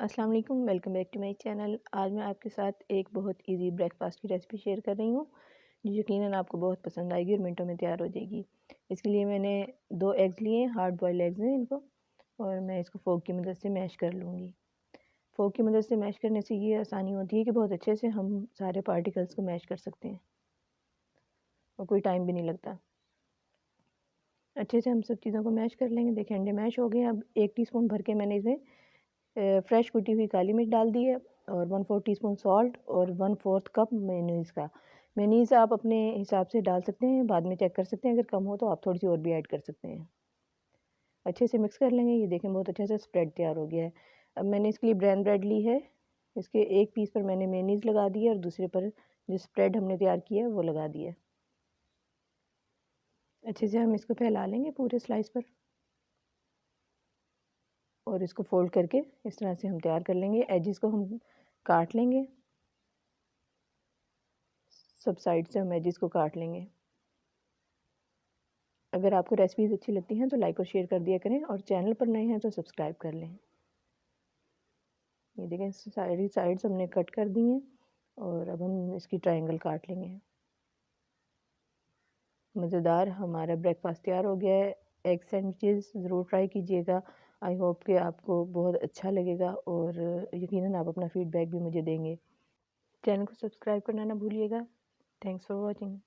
अस्सलाम वालेकुम, welcome back to my channel. आज मैं आपके साथ एक बहुत इजी ब्रेकफास्ट की रेसिपी शेयर कर रही हूँ जो यकीनन आपको बहुत पसंद आएगी और मिनटों में तैयार हो जाएगी। इसके लिए मैंने 2 एग्स लिए, हार्ड बॉयल एग्स हैं इनको, और मैं इसको फोक की मदद से मैश कर लूँगी। फोक की मदद से मैश करने से ये आसानी होती है कि बहुत अच्छे से हम सारे पार्टिकल्स को मैश कर सकते हैं और कोई टाइम भी नहीं लगता। अच्छे से हम सब चीज़ों को मैश कर लेंगे। देखिए अंडे मैश हो गए। अब 1 टीस्पून भर के मैंने इसमें फ्रेश कुटी हुई काली मिर्च डाल दी है और 1/4 टीस्पून सॉल्ट और 1/4 कप मेयोनीज़ का। मेयोनीज़ आप अपने हिसाब से डाल सकते हैं, बाद में चेक कर सकते हैं, अगर कम हो तो आप थोड़ी सी और भी ऐड कर सकते हैं। अच्छे से मिक्स कर लेंगे। ये देखें बहुत अच्छे से स्प्रेड तैयार हो गया है। अब मैंने इसके लिए ब्राउन ब्रेड ली है। इसके एक पीस पर मैंने मेयोनीज़ लगा दी है और दूसरे पर जो स्प्रेड हमने तैयार किया है वो लगा दिया है। अच्छे से हम इसको फैला लेंगे पूरे स्लाइस पर और इसको फोल्ड करके इस तरह से हम तैयार कर लेंगे। एजेस को हम काट लेंगे, सब साइड से हम एजेस को काट लेंगे। अगर आपको रेसिपीज़ अच्छी लगती हैं तो लाइक और शेयर कर दिया करें और चैनल पर नए हैं तो सब्सक्राइब कर लें। ये देखें सारी साइड्स हमने कट कर दी हैं और अब हम इसकी ट्रायंगल काट लेंगे। मज़ेदार हमारा ब्रेकफास्ट तैयार हो गया है। एग सैंडविचेस ज़रूर ट्राई कीजिएगा। आई होप कि आपको बहुत अच्छा लगेगा और यकीनन आप अपना फीडबैक भी मुझे देंगे। चैनल को सब्सक्राइब करना ना भूलिएगा। Thanks for watching.